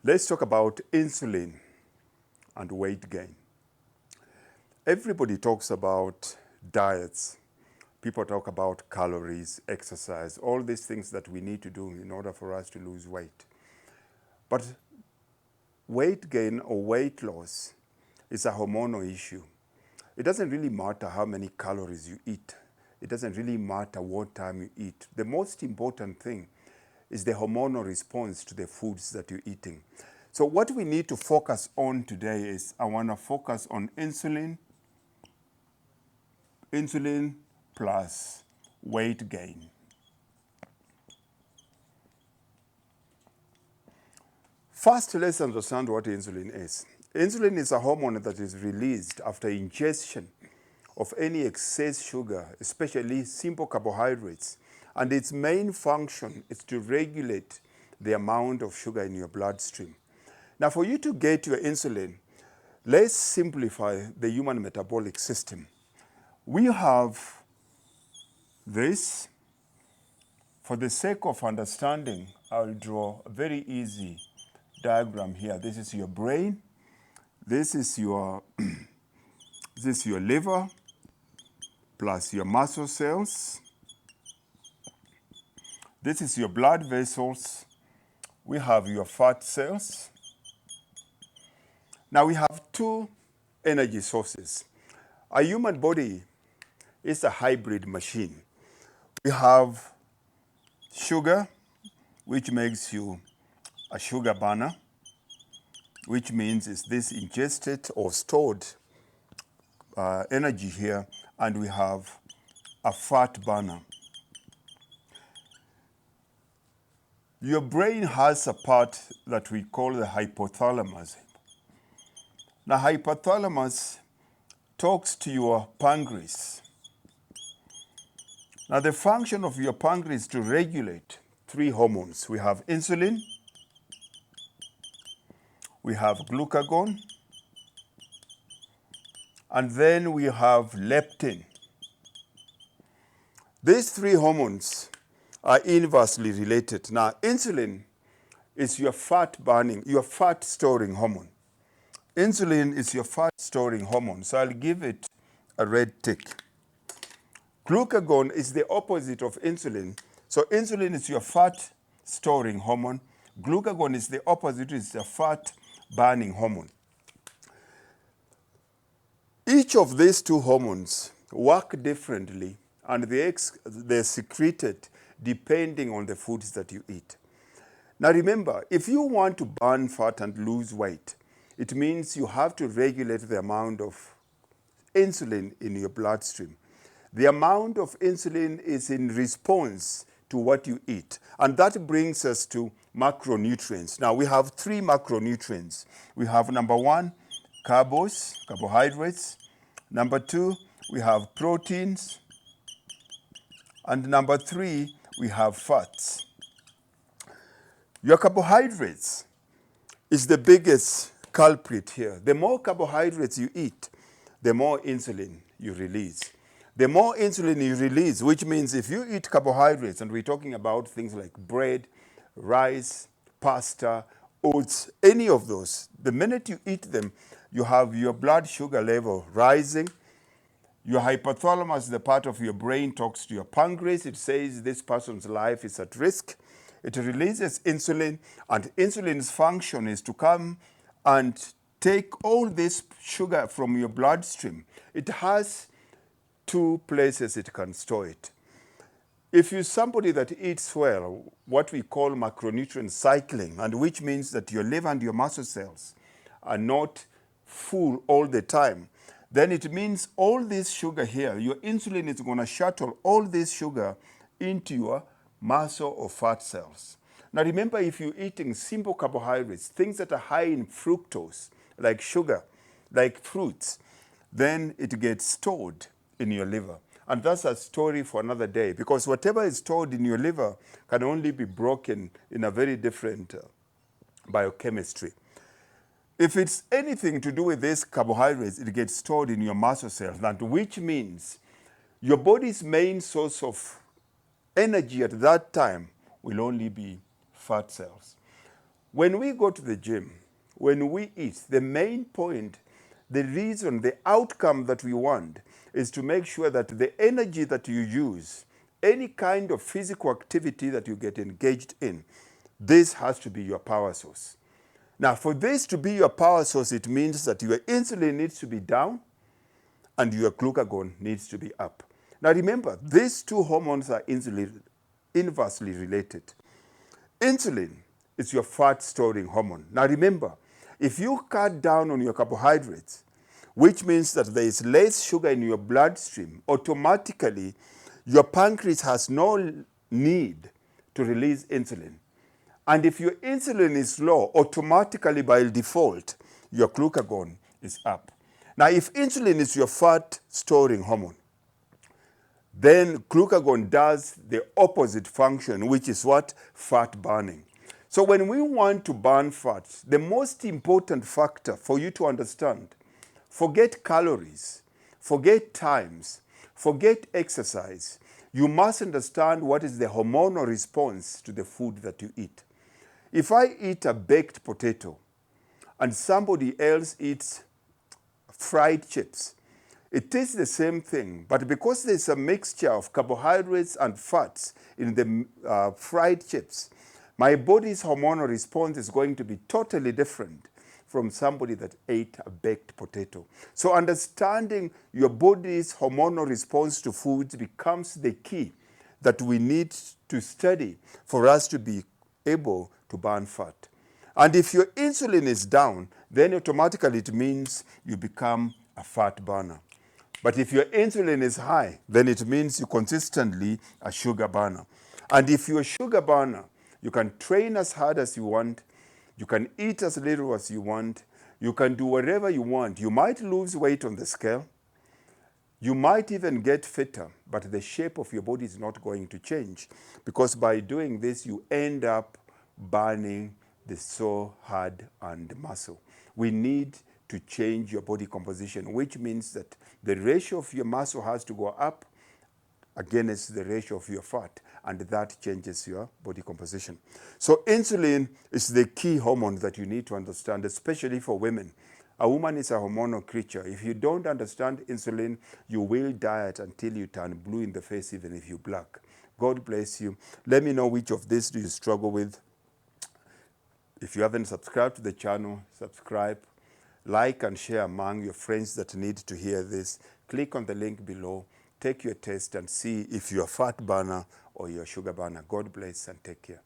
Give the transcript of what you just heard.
Let's talk about insulin and weight gain. Everybody talks about diets. People talk about calories, exercise, all these things that we need to do in order for us to lose weight. But weight gain or weight loss is a hormonal issue. It doesn't really matter how many calories you eat. It doesn't really matter what time you eat. The most important thing is the hormonal response to the foods that you're eating. So what we need to focus on today is I want to focus on insulin plus weight gain. First, let's understand what insulin is. Insulin is a hormone that is released after ingestion of any excess sugar, especially simple carbohydrates. And its main function is to regulate the amount of sugar in your bloodstream. Now, for you to get your insulin, let's simplify the human metabolic system. We have this. For the sake of understanding, I'll draw a very easy diagram here. This is your brain. This is your liver plus your muscle cells. This is your blood vessels. We have your fat cells. Now we have two energy sources. A human body is a hybrid machine. We have sugar, which makes you a sugar burner, which means it's this ingested or stored energy here, and we have a fat burner. Your brain has a part that we call the hypothalamus. Now, hypothalamus talks to your pancreas. Now, the function of your pancreas is to regulate three hormones. We have insulin, we have glucagon, and then we have leptin. These three hormones are inversely related. Now, insulin is your fat burning, your fat storing hormone. Insulin is your fat storing hormone, so I'll give it a red tick. Glucagon is the opposite of insulin. So insulin is your fat storing hormone. Glucagon is the opposite, it's a fat burning hormone. Each of these two hormones work differently, and they're secreted depending on the foods that you eat. Now remember, if you want to burn fat and lose weight, it means you have to regulate the amount of insulin in your bloodstream. The amount of insulin is in response to what you eat. And that brings us to macronutrients. Now we have three macronutrients. We have number one, carbohydrates. Number two, we have proteins. And number three, we have fats. Your carbohydrates is the biggest culprit here. The more carbohydrates you eat, the more insulin you release. The more insulin you release, which means if you eat carbohydrates, and we're talking about things like bread, rice, pasta, oats, any of those, the minute you eat them, you have your blood sugar level rising. Your hypothalamus, the part of your brain, talks to your pancreas. It says this person's life is at risk. It releases insulin, and insulin's function is to come and take all this sugar from your bloodstream. It has two places it can store it. If you're somebody that eats well, what we call macronutrient cycling, and which means that your liver and your muscle cells are not full all the time, then it means all this sugar here, your insulin is going to shuttle all this sugar into your muscle or fat cells. Now remember, if you're eating simple carbohydrates, things that are high in fructose, like sugar, like fruits, then it gets stored in your liver. And that's a story for another day, because whatever is stored in your liver can only be broken in a very different biochemistry. If it's anything to do with these carbohydrates, it gets stored in your muscle cells, and which means your body's main source of energy at that time will only be fat cells. When we go to the gym, when we eat, the main point, the reason, the outcome that we want is to make sure that the energy that you use, any kind of physical activity that you get engaged in, this has to be your power source. Now, for this to be your power source, it means that your insulin needs to be down and your glucagon needs to be up. Now, remember, these two hormones are inversely related. Insulin is your fat-storing hormone. Now, remember, if you cut down on your carbohydrates, which means that there is less sugar in your bloodstream, automatically your pancreas has no need to release insulin. And if your insulin is low, automatically by default, your glucagon is up. Now, if insulin is your fat-storing hormone, then glucagon does the opposite function, which is what? Fat burning. So when we want to burn fats, the most important factor for you to understand, forget calories, forget times, forget exercise. You must understand what is the hormonal response to the food that you eat. If I eat a baked potato and somebody else eats fried chips, it is the same thing, but because there's a mixture of carbohydrates and fats in the fried chips, my body's hormonal response is going to be totally different from somebody that ate a baked potato. So understanding your body's hormonal response to foods becomes the key that we need to study for us to be able to burn fat. And if your insulin is down, then automatically it means you become a fat burner. But if your insulin is high, then it means you consistently a sugar burner. And if you're a sugar burner, you can train as hard as you want, you can eat as little as you want, you can do whatever you want. You might lose weight on the scale, you might even get fitter, but the shape of your body is not going to change, because by doing this, you end up burning the so hard and muscle. We need to change your body composition, which means that the ratio of your muscle has to go up against the ratio of your fat, and that changes your body composition. So insulin is the key hormone that you need to understand, especially for women. A woman is a hormonal creature. If you don't understand insulin, you will diet until you turn blue in the face, even if you're black. God bless you. Let me know which of these do you struggle with. If you haven't subscribed to the channel, subscribe, like and share among your friends that need to hear this. Click on the link below, take your test and see if you're a fat burner or you're a sugar burner. God bless and take care.